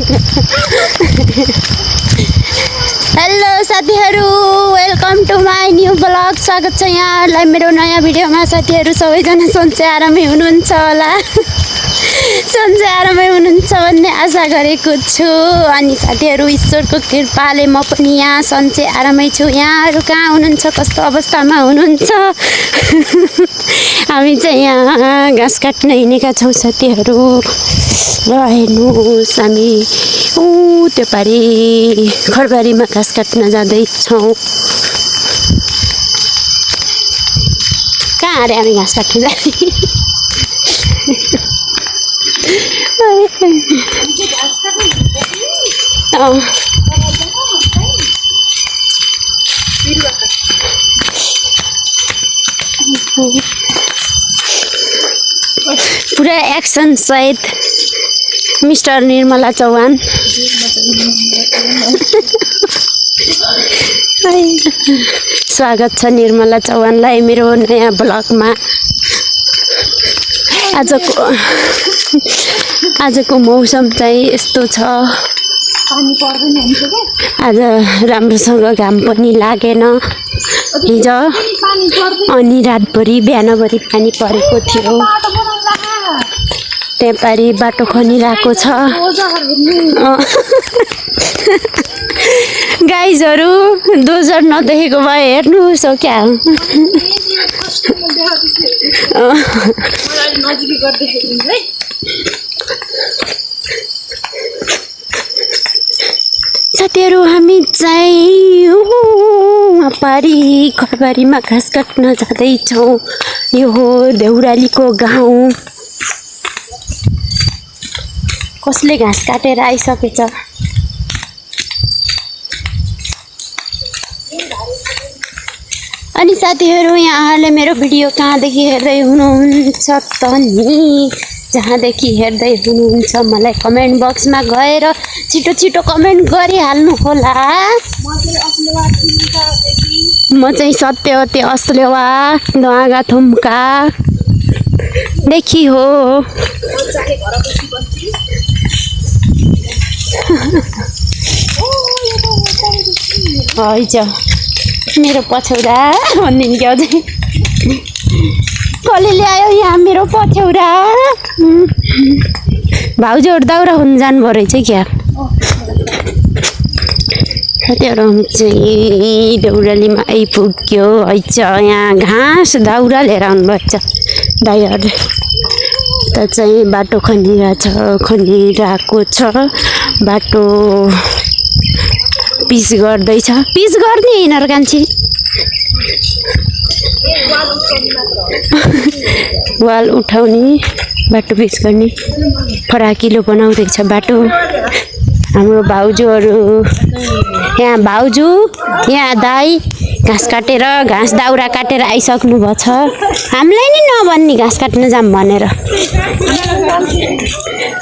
Hello साथीहरु, welcome to my new blog. स्वागत छ यहाँहरुलाई मेरो नयाँ भिडियोमा। साथीहरु सबैजना सन्चै आरामै हुनुहुन्छ होला। सन्चै आरामै हुनुहुन्छ भन्ने आशा गरेको छु। अनि साथीहरु, ईश्वरको कृपाले म पनि यहाँ सन्चै आरामै छु। यहाँहरु कहाँ हुनुहुन्छ, कस्तो अवस्थामा हुनुहुन्छ? हामी चाहिँ यहाँ घाँस काट्न हिँडेका छौँ साथीहरु। र हेर्नुहोस्, हामी त्यो पारि खरबारीमा घाँस काट्न जाँदैछौँ। कहाँ अरे हामी घाँस काट्न जाने? पुरा एक्सन सहित मिस्टर निर्मला चौहान। स्वागत छ निर्मला चौहानलाई मेरो नयाँ ब्लगमा। आजको मौसम चाहिँ यस्तो छ, आज राम्रोसँग घाम पनि लागेन। हिजो अनि रातभरि बिहानभरि पानी परेको थियो। त्यहाँ पारि बाटो खनिरहेको छ। गाइजहरू, डोजर नदेखेको भए हेर्नुहोस् हो क्या। साथीहरु, हामी चाहिँ पारी खरबारीमा घाँस काट्न जाँदैछौँ। यो हो देउरालीको गाउँ। कसले घाँस काटेर आइसकेछ। अनि साथीहरु, यहाँहरूले मेरो भिडियो कहाँदेखि हेर्दै हुनुहुन्छ त नि? जहाँदेखि हेर्दै हुनुहुन्छ मलाई कमेन्ट बक्समा गएर छिटो छिटो कमेन्ट गरिहाल्नु होला। म चाहिँ सत्यवती अस्लेवा दुवागा थुम्का देखि हो। हैज मेरो पछौरा भनिदिनु क्या चाहिँ। कसले ल्यायो यहाँ मेरो पछौरा? भाउजूहरू दाउरा हुन जानुभयो रहेछ क्या। साथीहरु, हामी चाहिँ देउरालीमा आइपुग्यो। हैज यहाँ घाँस दाउरा लिएर आउनुभएछ दाइहरूले। त चाहिँ बाटो खनिरहेको छ। बाटो पिच गर्दैछ। पिच गर्ने यिनीहरू कान्छी वाल उठाउने, बाटो पिच गर्ने, फराकिलो बनाउँदैछ बाटो। हाम्रो भाउजूहरू यहाँ, भाउजू यहाँ दाइ घाँस काटेर घाँस दाउरा काटेर आइसक्नु भएको छ। हामीलाई नि नभन्ने घाँस काट्न जाम भनेर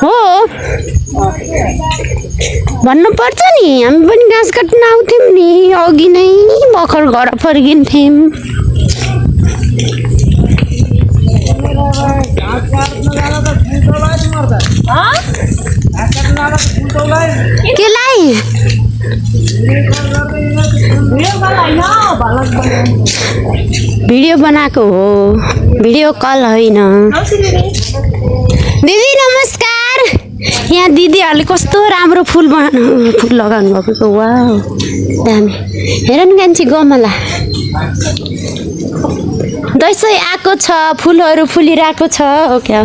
हो, भन्नु पर्छ नि। हामी पनि घाँस काट्न आउँथ्यौँ नि, अघि नै भर्खर घर फर्किन्थ्यौँ। केलाई भिडियो बनाएको हो, भिडियो कल होइन। दिदी नमस्कार। यहाँ दिदीहरूले कस्तो राम्रो फुल लगाउनु भएको। वाउ दामी। हेर न कान्छी, गमला दसैँ आएको छ, फुलहरू फुलिरहेको छ हो क्या।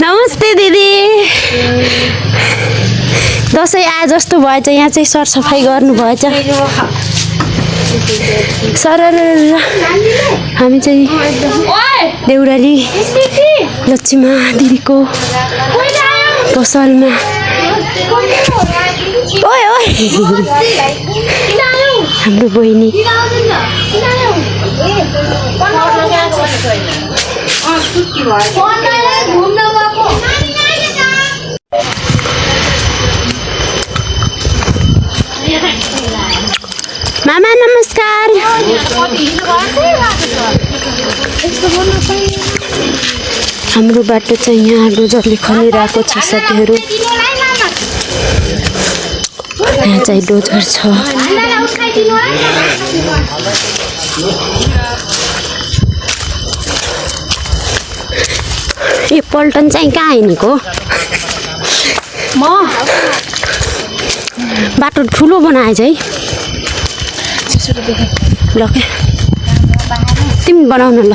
नमस्ते दिदी। दसैँ आए जस्तो भएछ। यहाँ चाहिँ सरसफाइ गर्नुभएछ। सर हामी चाहिँ देउराली लक्ष्मीमा दिदीको पसलमा। ओए ओए हाम्रो बहिनी। मामा नमस्कार। हाम्रो बाटो चाहिँ यहाँ डोजरले खनिरहेको छ साथीहरू। यहाँ चाहिँ डोजर छ। यो पल्टन चाहिँ कहाँ हिँडेको? बाटो ठुलो बनाए चाहिँ ल के तिमी बनाउन ल।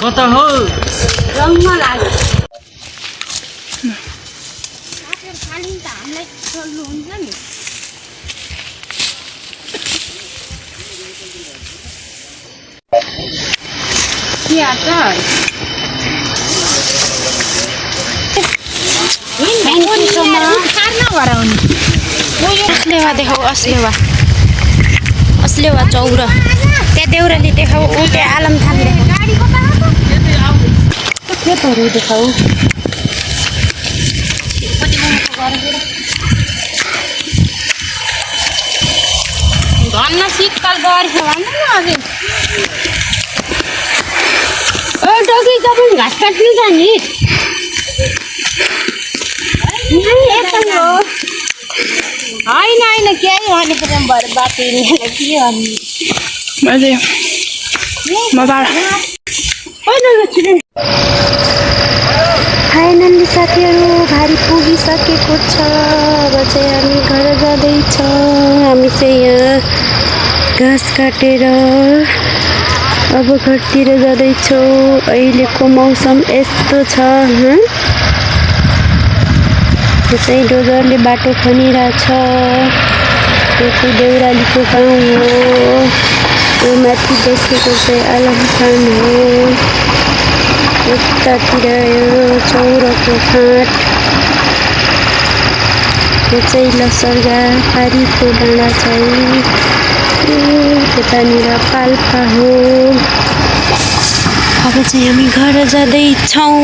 कता हो रङमा लाग्यो। अस्लेवा देखाऊ अस्लेवा चौर त्यहाँ देउराली देखाऊ। ऊ त्यहाँ आलमथान देखाऊ देखाऊ। धन्न शीतकाल गरेछ भन्नु न अझै। ओ डगी तपाईँ घाँस काट्नु जाने होइन केही भनेको भएर बाटो के भन्नु फाइनल्ली साथीहरू भारी पुगिसकेको छ। अब चाहिँ हामी घर जाँदैछौँ। हामी चाहिँ यहाँ घाँस काटेर अब घरतिर जाँदैछौँ। अहिलेको मौसम यस्तो छ। यो चाहिँ डोजरले बाटो खनिरहेछ। यो चाहिँ देउरालीको गाउँ हो। यो माथि देखेको चाहिँ आलमथान हो। यतातिर यो चौरको फाँट। यो चाहिँ लसर्गा पारीको डाँडा चाहिँ त्यतानिर पाल्पा हो। अब चाहिँ हामी घर जाँदैछौँ।